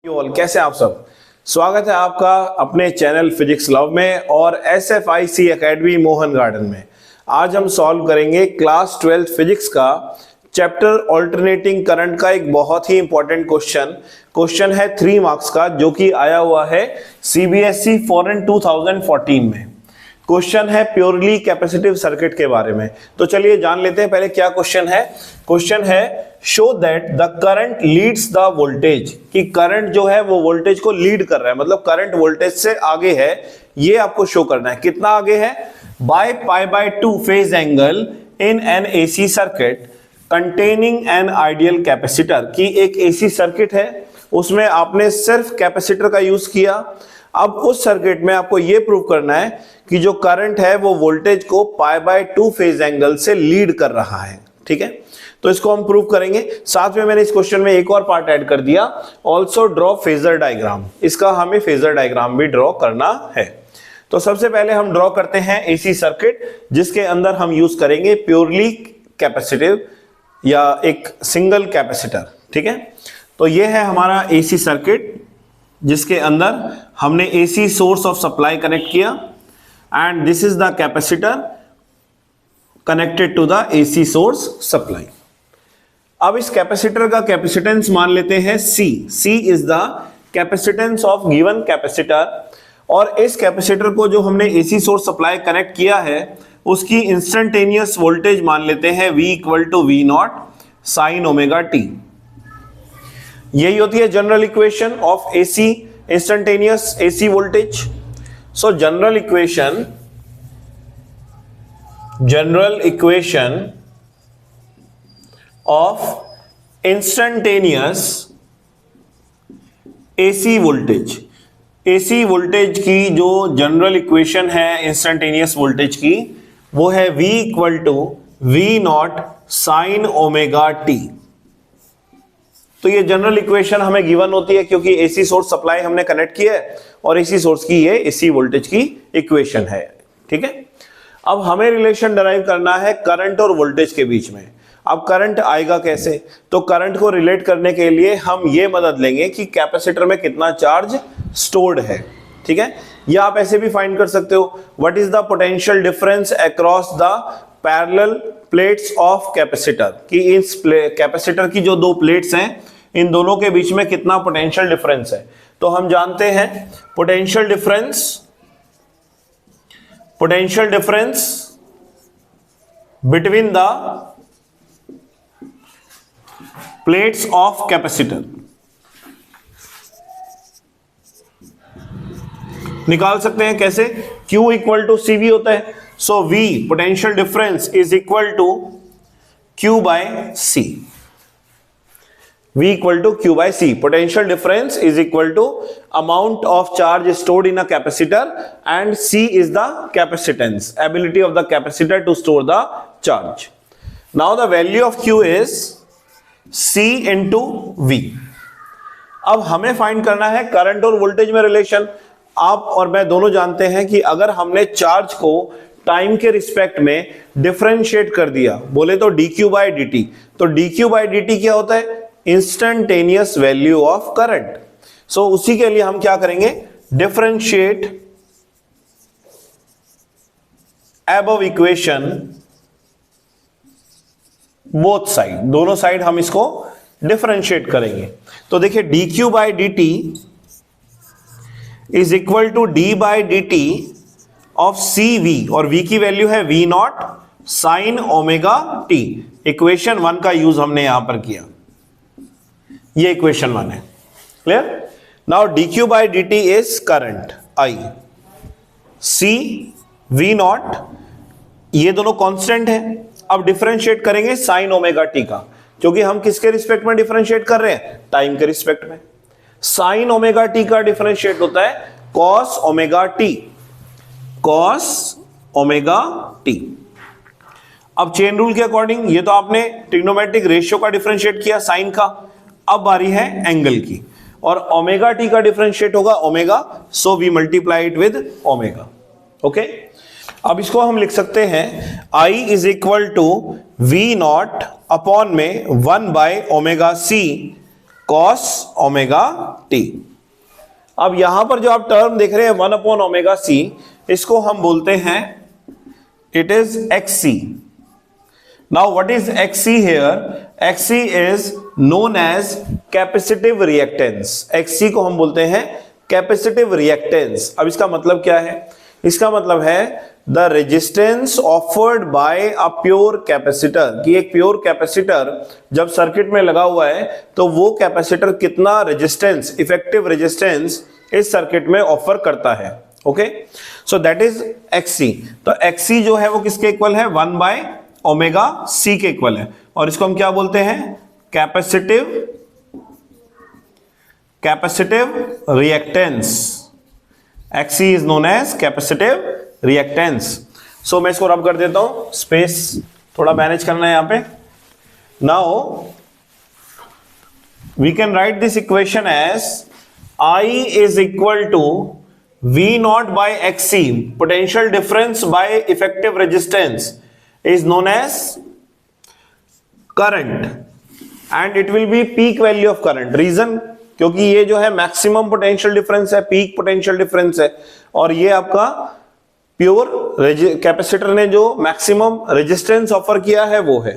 कैसे आप सब। स्वागत है आपका अपने चैनल फिजिक्स लव में और SFIC एकेडमी मोहन गार्डन में। आज हम सॉल्व करेंगे क्लास 12 फिजिक्स का चैप्टर ऑल्टरनेटिंग करंट का एक बहुत ही इंपॉर्टेंट क्वेश्चन है 3 मार्क्स का, जो कि आया हुआ है CBSE फॉरेन 2014 में। क्वेश्चन है प्योरली कैपेसिटिव सर्किट के बारे में। तो चलिए जान लेते हैं पहले क्या क्वेश्चन है। क्वेश्चन है show that the current leads the voltage, कि करंट जो है वो वोल्टेज को लीड कर रहा है, मतलब करंट वोल्टेज से आगे है, ये आपको शो करना है। कितना आगे है? By π/2 phase angle in an AC circuit containing an ideal capacitor, की एक AC सर्किट है, उसमें आपने सिर्फ कैपेसिटर का यूज किया। अब उस सर्किट में आपको यह प्रूव करना है कि जो करंट है वो वोल्टेज को π/2 फेज एंगल से लीड कर रहा है। ठीक है, तो इसको हम प्रूव करेंगे। साथ में मैंने इस क्वेश्चन में एक और पार्ट ऐड कर दिया, ऑल्सो ड्रॉ फेजर डायग्राम। इसका हमें फेजर डायग्राम भी ड्रॉ करना है। तो सबसे पहले हम ड्रॉ करते हैं AC सर्किट, जिसके अंदर हम यूज करेंगे प्योरली कैपेसिटिव या एक सिंगल कैपेसिटर। ठीक है, तो ये है हमारा AC सर्किट, जिसके अंदर हमने AC source of supply connect किया and this is the capacitor connected to the AC source supply. अब इस कैपेसिटर का कैपेसिटेंस मान लेते हैं C। C is the capacitance of given capacitor, और इस कैपेसिटर को जो हमने AC सोर्स सप्लाई कनेक्ट किया है उसकी इंस्टेंटेनियस वोल्टेज मान लेते हैं V = V0 sin ωt। यही होती है general equation of AC, instantaneous AC voltage. So general equation of instantaneous AC voltage, AC voltage की जो जनरल इक्वेशन है इंस्टेंटेनियस वोल्टेज की, वो है V = V0 sin ωt। तो ये जनरल इक्वेशन हमें गिवन होती है क्योंकि AC सोर्स सप्लाई हमने कनेक्ट किया है और AC सोर्स की ये AC वोल्टेज की इक्वेशन है। ठीक है, अब हमें रिलेशन डराइव करना है करंट और वोल्टेज के बीच में। अब करंट आएगा कैसे? तो करंट को रिलेट करने के लिए हम ये मदद लेंगे कि कैपेसिटर में कितना चार्ज स्टोर्ड है। ठीक है, या आप ऐसे भी फाइंड कर सकते हो, what is the potential difference across the parallel plates of capacitor, कि इस कैपेसिटर की जो दो प्लेट्स हैं इन दोनों के बीच में कितना पोटेंशियल डिफरेंस है। तो हम जानते हैं potential difference between the plates of capacitor निकाल सकते हैं कैसे? Q = CV होता है, so V potential difference is equal to Q/C। V = Q/C, potential difference is equal to amount of charge stored in a capacitor and C is the capacitance, ability of the capacitor to store the charge. Now the value of Q is C into V. अब हमें find करना है current और voltage में relation. आप और मैं दोनों जानते हैं कि अगर हमने चार्ज को टाइम के रिस्पेक्ट में डिफरेंशिएट कर दिया, बोले तो dQ/dt, तो dQ/dt क्या होता है? Instantaneous value of current. So उसी के लिए हम क्या करेंगे? Differentiate above equation both side, दोनों साइड हम इसको डिफरेंशिएट करेंगे। तो देखिए dQ/dt is equal to d/dt of CV, और V की वैल्यू है V0 sin ωt। इक्वेशन 1 का यूज हमने यहां पर किया, ये इक्वेशन 1 है। Clear? Now dQ/dt is current I, C V0, ये दोनों कांस्टेंट है। अब डिफरेंशिएट करेंगे sin ωt का, क्योंकि हम किसके रिस्पेक्ट में डिफरेंशिएट कर रहे हैं? टाइम के रिस्पेक्ट में। sin ωt का डिफरेंशिएट होता है cos ωt। अब चेन रूल के अकॉर्डिंग, ये तो आपने ट्रिग्नोमेट्रिक रेशियो का डिफरेंशिएट किया साइन का, अब बारी है एंगल की, और ओमेगा टी का डिफरेंशिएट होगा omega, so we multiply it with omega. Okay, अब इसको हम लिख सकते हैं I is equal to V0 upon में 1/ωc cos ओमेगा t। अब यहां पर जो आप टर्म देख रहे हैं 1/ωc, इसको हम बोलते हैं it is xc। Now what is xc here? xc is known as capacitive reactance. xc को हम बोलते हैं कैपेसिटिव रिएक्टेंस। अब इसका मतलब क्या है? इसका मतलब है the resistance offered by a pure capacitor, कि एक प्योर कैपेसिटर जब सर्किट में लगा हुआ है तो वो कैपेसिटर कितना रेजिस्टेंस, इफेक्टिव रेजिस्टेंस इस सर्किट में ऑफर करता है। Okay, so that is xc। तो xc जो है वो किसके इक्वल है? 1/ωc के इक्वल है, और इसको हम क्या बोलते हैं? Capacitive reactance. xc is known as capacitive reactance. So मैं इसको रब कर देता हूं, स्पेस थोड़ा मैनेज करना है यहां पे। Now we can write this equation as I is equal to V naught by xc, potential difference by effective resistance is known as current and it will be peak value of current। Reason, क्योंकि ये जो है maximum potential difference है, peak potential difference है, और ये आपका pure capacitor ने जो मैक्सिमम रेजिस्टेंस ऑफर किया है वो है।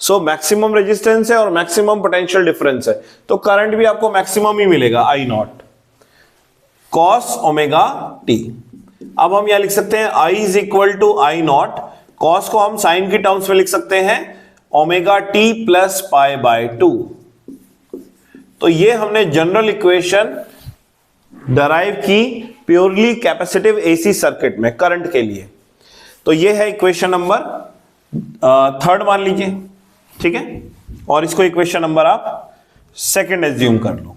सो मैक्सिमम रेजिस्टेंस है और मैक्सिमम पोटेंशियल डिफरेंस है, तो करंट भी आपको मैक्सिमम ही मिलेगा, I naught cos omega t। अब हम यहां लिख सकते हैं I is equal to I naught, cos को हम साइन की टर्म्स में लिख सकते हैं omega t plus pi by 2। तो ये हमने जनरल इक्वेशन डराइव की प्योरली कैपेसिटिव एसी सर्किट में करंट के लिए। तो ये है इक्वेशन नंबर 3 मान लीजिए, ठीक है, और इसको इक्वेशन नंबर आप 2 एज्यूम कर लो।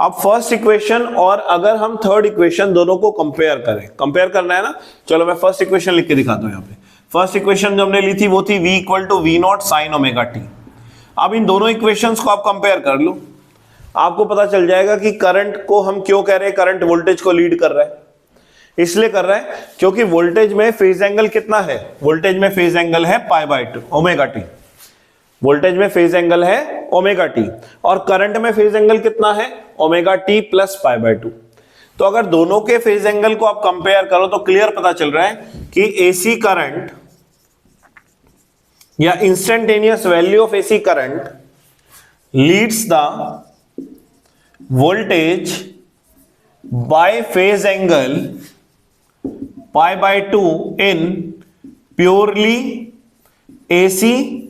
अब फर्स्ट इक्वेशन और अगर हम थर्ड इक्वेशन दोनों को कंपेयर करें, कंपेयर करना है ना, चलो मैं फर्स्ट इक्वेशन लिख के दिखाता हूं। यहां पे फर्स्ट इक्वेशन जो हमने ली थी वो थी v equal to V naught sine omega t. अब इन दोनों इक्वेशंस को आप कंपेयर कर लो, आपको पता चल जाएगा कि करंट को हम क्यों कह रहे हैं करंट वोल्टेज को लीड कर रहा है। इसलिए कर रहा है क्योंकि वोल्टेज में फेज एंगल कितना है? वोल्टेज में फेज एंगल है पाई बाय 2 ओमेगा टी। वोल्टेज में फेज एंगल है ओमेगा टी और करंट में फेज एंगल कितना है? Omega t plus pi by 2। तो अगर दोनों के फेज एंगल को आप कंपेयर करो तो क्लियर पता चल रहा है कि एसी करंट या instantaneous value of AC current leads the voltage bye phase angle pi by 2 in purely AC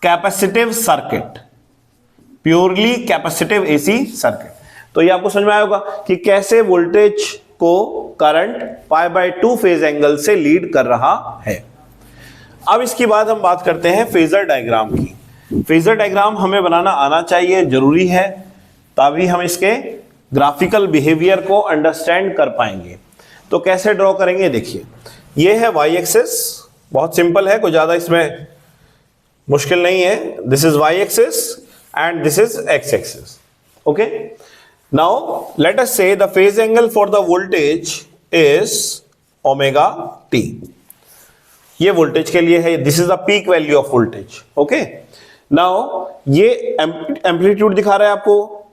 capacitive circuit, purely capacitive AC circuit. तो ये आपको समझ में आया होगा कि कैसे वोल्टेज को current pi by 2 phase angle से लीड कर रहा है। अब इसके बाद हम बात करते हैं फेजर डायग्राम की। फेजर डायग्राम हमें बनाना आना चाहिए, जरूरी है, तभी हम इसके ग्राफिकल बिहेवियर को अंडरस्टैंड कर पाएंगे। तो कैसे ड्रॉ करेंगे? देखिए, ये है वाई एक्सिस, बहुत सिंपल है, कोई ज्यादा इसमें मुश्किल नहीं है। This is Y axis and this is X axis. Okay, now let us say the phase angle for the voltage is omega T. ये वोल्टेज के लिए है, this is the peak value of voltage. Okay, now ये amplitude दिखा रहा है आपको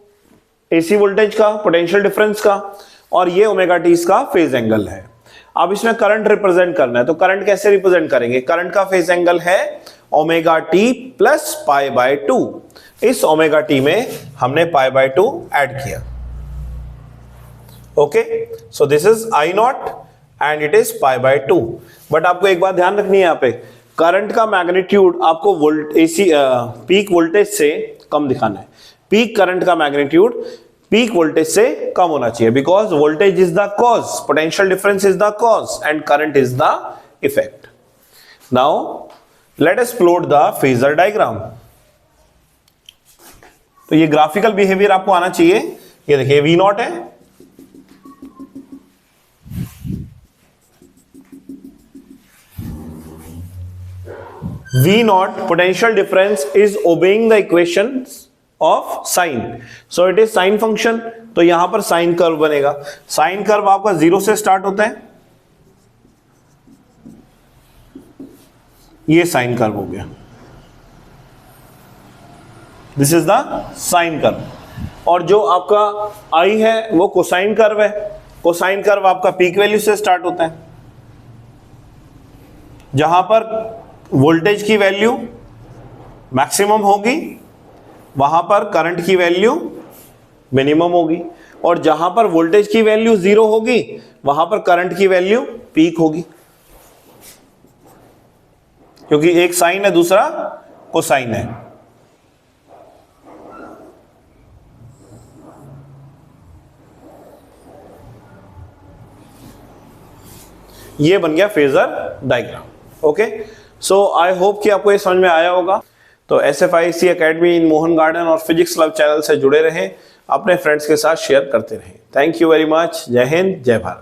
AC voltage का, पोटेंशियल डिफरेंस का, और ये ओमेगा टी इसका फेज एंगल है। अब इसमें करंट रिप्रेजेंट करना है, तो करंट कैसे रिप्रेजेंट करेंगे? करंट का फेज एंगल है omega t plus pi by 2। इस ओमेगा टी में हमने पाई बाय 2 ऐड किया। Okay, so this is I not and it is pi by 2। But आपको एक बात ध्यान रखनी है, यहां पे करंट का मैग्नीट्यूड आपको एसी पीक वोल्टेज से कम दिखाना है। पीक करंट का मैग्नीट्यूड पीक वोल्टेज से कम होना चाहिए, because voltage is the cause, potential difference is the cause and current is the effect. Now let us plot the phasor diagram. तो ये ग्राफिकल बिहेवियर आपको आना चाहिए। ये देखिए V नॉट है, V not potential difference is obeying the equations of sine, so it is sine function. तो यहां पर साइन कर्व बनेगा। साइन कर्व आपका 0 से स्टार्ट होता है, ये साइन कर्व हो गया। This is the sine curve. और जो आपका आई है वो कोसाइन कर्व है। कोसाइन कर्व आपका पीक वैल्यू से स्टार्ट होता है, जहां पर वोल्टेज की वैल्यू मैक्सिमम होगी वहां पर करंट की वैल्यू मिनिमम होगी, और जहां पर वोल्टेज की वैल्यू 0 होगी वहां पर करंट की वैल्यू पीक होगी, क्योंकि एक साइन है दूसरा कोसाइन है। ये बन गया phasor diagram. Okay, so I hope कि आपको ये समझ में आया होगा। तो SFIC academy in Mohan garden और फिजिक्स क्लब चैनल से जुड़े रहें, अपने फ्रेंड्स के साथ शेयर करते रहें। Thank you very much. जय हिंद, जय भारत।